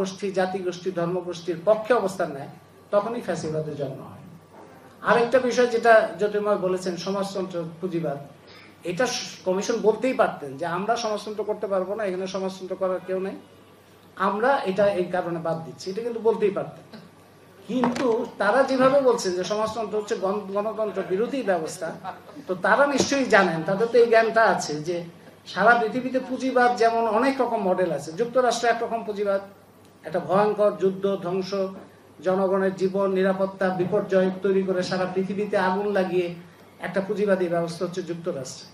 জনগোষ্ঠী, জাতিগোষ্ঠী, ধর্মগোষ্ঠীর পক্ষে অবস্থান নেয়, তখনই ফ্যাসিবাদের জন্ম হয়। আরেকটা বিষয় যেটা জ্যোতির্ময় বলেছেন, সমাজতন্ত্র, পুঁজিবাদ, এটা কমিশন বলতেই পারতেন যে আমরা সমাজতন্ত্র করতে পারবো না, এখানে সমাজতন্ত্র করার কেউ নেই, আমরা এটা এই কারণে বাদ দিচ্ছি, এটা কিন্তু বলতেই পারতেন। কিন্তু তারা যেভাবে বলছেন যে সমাজতন্ত্র হচ্ছে গণতন্ত্র বিরোধী ব্যবস্থা, তো তারা নিশ্চয়ই জানেন, তাদের তো এই জ্ঞানটা আছে যে সারা পৃথিবীতে পুঁজিবাদ যেমন অনেক রকম মডেল আছে। যুক্তরাষ্ট্রে একরকম পুঁজিবাদ, একটা ভয়ঙ্কর যুদ্ধ, ধ্বংস, জনগণের জীবন, নিরাপত্তা, বিপর্যয় তৈরি করে সারা পৃথিবীতে আগুন লাগিয়ে একটা পুঁজিবাদী ব্যবস্থা হচ্ছে যুক্তরাষ্ট্রে।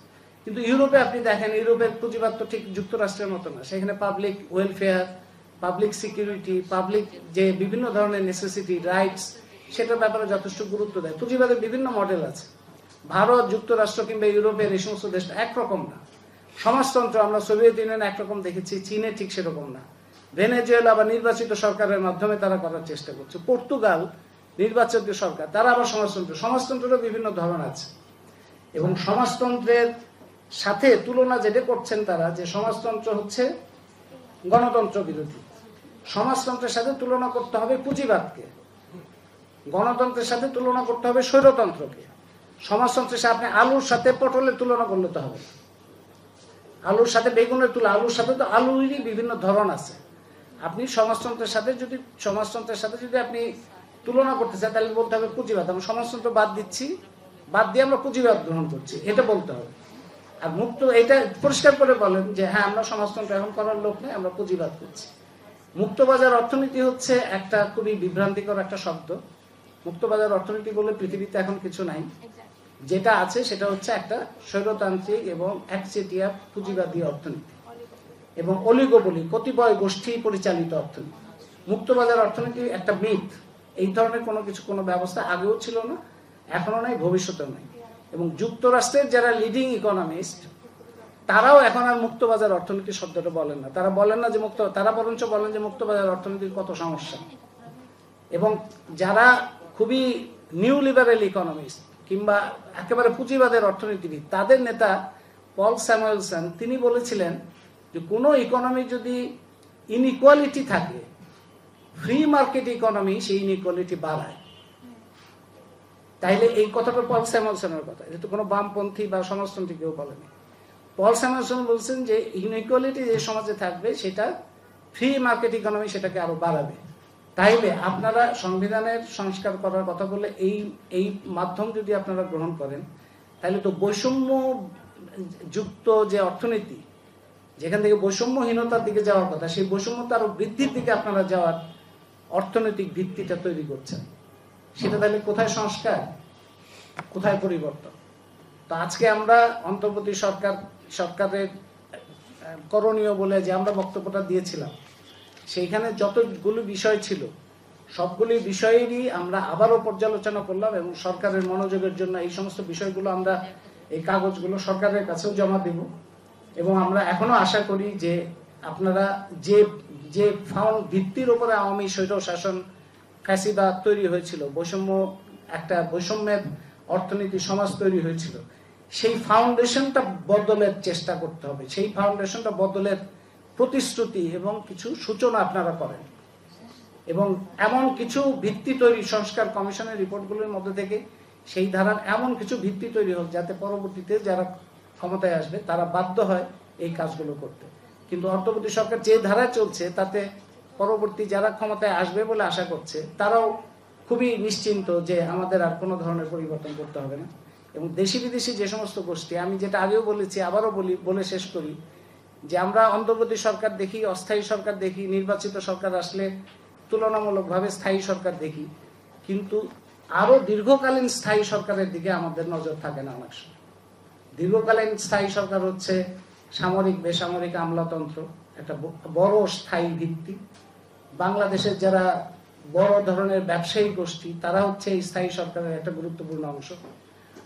কিন্তু ইউরোপে আপনি দেখেন, ইউরোপের পুঁজিবাদ তো ঠিক যুক্তরাষ্ট্রের মতো না। সেখানে public welfare, public security, public যে বিভিন্ন ধরনের নেসেসিটি, রাইটস, সেটার ব্যাপারে যথেষ্ট গুরুত্ব দেয়। পুঁজিবাদের বিভিন্ন মডেল আছে। ভারত, যুক্তরাষ্ট্র কিংবা ইউরোপের এই সমস্ত দেশ একরকম না। সমাজতন্ত্র আমরা সোভিয়েত ইউনিয়নে একরকম দেখেছি, চীনে ঠিক সেরকম না। ভেনেজুয়েলা বা নির্বাচিত সরকারের মাধ্যমে তারা করার চেষ্টা করছে। পর্তুগাল নির্বাচিত সরকার, তারা আবার সমাজতন্ত্রেরও বিভিন্ন ধরন আছে। এবং সমাজতন্ত্রের সাথে তুলনা যেটা করছেন তারা, যে সমাজতন্ত্র হচ্ছে গণতন্ত্র বিরোধী, সমাজতন্ত্রের সাথে তুলনা করতে হবে পুঁজিবাদকে, গণতন্ত্রের সাথে তুলনা করতে হবে স্বৈরতন্ত্রকে। সমাজতন্ত্রের সাথে আপনি আলুর সাথে পটলের তুলনা করলে তো হবে, আলুর সাথে বেগুনের তুলনা, আলুর সাথে তো আলুরই বিভিন্ন ধরন আছে। আপনি সমাজতন্ত্রের সাথে যদি আপনি তুলনা করতে চান, তাহলে বলতে হবে পুঁজিবাদ। আমরা সমাজতন্ত্র বাদ দিচ্ছি, বাদ দিয়ে আমরা পুঁজিবাদ গ্রহণ করছি, এটা বলতে হবে। আর মুক্ত এটা পরিষ্কার করে বলেন যে হ্যাঁ, আমরা সমাজতন্ত্র এখন করার লোক নেই, আমরা পুঁজিবাদ করছি। মুক্তবাজার অর্থনীতি হচ্ছে একটা খুবই বিভ্রান্তিকর একটা শব্দ। মুক্তবাজার অর্থনীতি বলে পৃথিবীতে এখন কিছু নাই। যেটা আছে সেটা হচ্ছে একটা স্বৈরতান্ত্রিক এবং একচেটিয়া পুঁজিবাদী অর্থনীতি এবং অলিগোপলি, কতিপয় গোষ্ঠী পরিচালিত অর্থনীতি। মুক্তবাজার অর্থনীতি একটা মিথ। এই ধরনের কোনো ব্যবস্থা আগেও ছিল না, এখনো নাই, ভবিষ্যতেও নাই। এবং যুক্তরাষ্ট্রের যারা লিডিং ইকোনমিস্ট, তারাও এখন আর মুক্তবাজার অর্থনীতি শব্দটা বলেন না। তারা বলেন না যে তারা বরঞ্চ বলেন যে মুক্তবাজার অর্থনীতির কত সমস্যা। এবং যারা খুবই নিউ লিবারেল ইকোনমিস্ট কিংবা একেবারে পুঁজিবাদের অর্থনীতিবিদ, তাদের নেতা পল স্যামুয়েলসন, তিনি বলেছিলেন যে কোনো ইকোনমি যদি ইনইকুয়ালিটি থাকে, ফ্রি মার্কেট ইকোনমি সেই ইনইকুয়ালিটি বাড়ায়। তাইলে এই কথাটা পল স্যামুয়েলসনের কথা, এটা তো কোনো বামপন্থী বা সমাজতন্ত্রী কেউ বলেনি। পল স্যামুয়েলসন বলছেন যে ইনইকুয়ালিটি যে সমাজে থাকবে, সেটা ফ্রি মার্কেট ইকোনমি সেটাকে আরো বাড়াবে। তাইলে আপনারা সংবিধানের সংস্কার করার কথা বলে এই মাধ্যম যদি আপনারা গ্রহণ করেন, তাহলে তো বৈষম্য যুক্ত যে অর্থনীতি, যেখান থেকে বৈষম্যহীনতার দিকে যাওয়ার কথা, সেই বৈষম্যতা আরো বৃদ্ধির দিকে আপনারা যাওয়ার অর্থনৈতিক ভিত্তিটা তৈরি করছেন। সেটা তাহলে কোথায় সংস্কার, কোথায় পরিবর্তন? তো আজকে আমরা অন্তর্বর্তী সরকারের করণীয় বলে যে আমরা বক্তব্যটা দিয়েছিলাম, সেইখানে যতগুলো বিষয় ছিল সবগুলি বিষয়েরই আমরা আবারও পর্যালোচনা করলাম এবং সরকারের মনোযোগের জন্য এই সমস্ত বিষয়গুলো আমরা এই কাগজগুলো সরকারের কাছেও জমা দেব। এবং আমরা এখনো আশা করি যে আপনারা যে ফাউন্ড ভিত্তির উপরে আওয়ামী স্বৈর শাসন ফ্যাসিবাদ তৈরি হয়েছিল, একটা বৈষম্যের অর্থনীতি সমাজ তৈরি হয়েছিল, সেই ফাউন্ডেশনটা বদলের চেষ্টা করতে হবে। সেই ফাউন্ডেশনটা বদলের প্রতিশ্রুতি এবং কিছু সূচনা আপনারা করেন এবং এমন কিছু ভিত্তি তৈরি, সংস্কার কমিশনের রিপোর্টগুলোর মধ্যে থেকে সেই ধারার এমন কিছু ভিত্তি তৈরি হোক যাতে পরবর্তীতে যারা ক্ষমতায় আসবে তারা বাধ্য হয় এই কাজগুলো করতে। কিন্তু অন্তর্বর্তী সরকার যে ধারায় চলছে, তাতে পরবর্তী যারা ক্ষমতায় আসবে বলে আশা করছে, তারাও খুবই নিশ্চিন্ত যে আমাদের আর কোনো ধরনের পরিবর্তন করতে হবে না। এবং দেশি বিদেশি যে সমস্ত গোষ্ঠী, আমি যেটা আগেও বলেছি, আবারও বলে শেষ করি, যে আমরা অন্তর্বর্তী সরকার দেখি, অস্থায়ী সরকার দেখি, নির্বাচিত সরকার আসলে তুলনামূলকভাবে স্থায়ী সরকার দেখি, কিন্তু আরো দীর্ঘকালীন স্থায়ী সরকারের দিকে আমাদের নজর থাকে না অনেক সময়। দীর্ঘকালীন স্থায়ী সরকার হচ্ছে সামরিক বেসামরিক আমলাতন্ত্র, একটা বড় স্থায়ী ভিত্তি। বাংলাদেশের যারা বড় ধরনের ব্যবসায়ী গোষ্ঠী, তারা হচ্ছে এই স্থায়ী সরকারের একটা গুরুত্বপূর্ণ অংশ।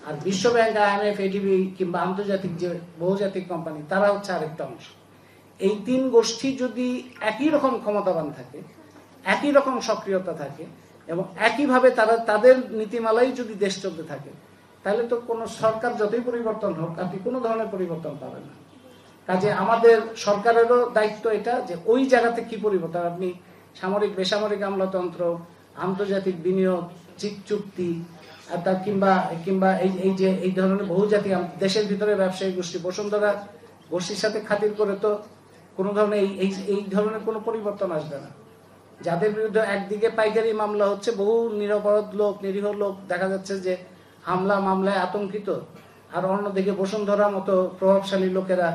আর বিশ্বব্যাংক, IMF, ADB কিংবা আন্তর্জাতিক যে বহুজাতিক কোম্পানি, তারা হচ্ছে আরেকটা অংশ। এই তিন গোষ্ঠী যদি একই রকম ক্ষমতাবান থাকে, একই রকম সক্রিয়তা থাকে এবং একইভাবে তারা তাদের নীতিমালাই যদি দেশ চলতে থাকে, তাহলে তো কোনো সরকার যতই পরিবর্তন হোক, আপনি কোনো ধরনের পরিবর্তন পাবেন না। কাজে আমাদের সরকারেরও দায়িত্ব এটা যে ওই জায়গাতে কি পরিবর্তন, আপনি সামরিক বেসামরিক আমলাতন্ত্র, আন্তর্জাতিক বিনিয়োগ চুক্তি, কিংবা কিংবা এই ধরনের বহুজাতি দেশের ভিতরে ব্যবসায়ী গোষ্ঠী, বসুন্ধরা গোষ্ঠীর সাথে খাতির করে তো কোনো ধরনের এই ধরনের কোনো পরিবর্তন আসবে না। যাদের বিরুদ্ধে একদিকে পাইকারি মামলা হচ্ছে, বহু নিরপরাধ লোক, নিরীহ লোক দেখা যাচ্ছে যে মামলায় আতঙ্কিত, আর অন্যদিকে বসুন্ধরা মতো প্রভাবশালী লোকেরা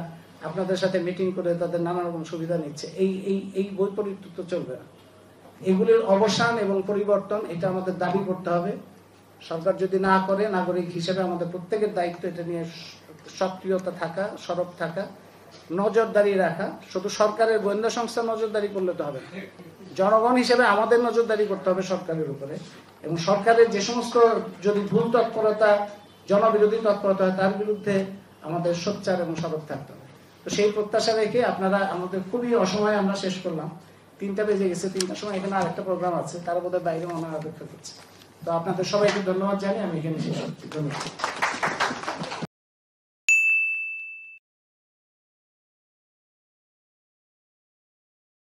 আপনাদের সাথে মিটিং করে তাদের নানা রকম সুবিধা নিচ্ছে। এই বৈপরীত্য তো চলবে না। এগুলির অবসান এবং পরিবর্তন এটা আমাদের দাবি করতে হবে। সরকার যদি না করে, নাগরিক হিসেবে আমাদের প্রত্যেকের দায়িত্ব এটা নিয়ে সক্রিয়তা থাকা, সরব থাকা, নজরদারি রাখা। শুধু সরকারের গোয়েন্দা সংস্থা নজরদারি করলে তো হবে না, জনগণ হিসেবে আমাদের নজরদারি করতে হবে সরকারের উপরে, এবং সরকারের যে সমস্ত যদি ভুল তৎপরতা, জনবিরোধী তৎপরতা হয় তার বিরুদ্ধে আমাদের সোচ্চার এবং সরব থাকতে হবে। তো সেই প্রত্যাশা রেখে আপনারা, আমাদের খুবই অসময়ে আমরা শেষ করলাম, 3টা বেজে গেছে, 3টার সময় এখানে আরেকটা প্রোগ্রাম আছে, তারা বোধহয় বাইরে মনে অপেক্ষা করছে। তো আপনাদের সবাইকে ধন্যবাদ জানিয়ে আমি এখানে শেষ করছি। ধন্যবাদ।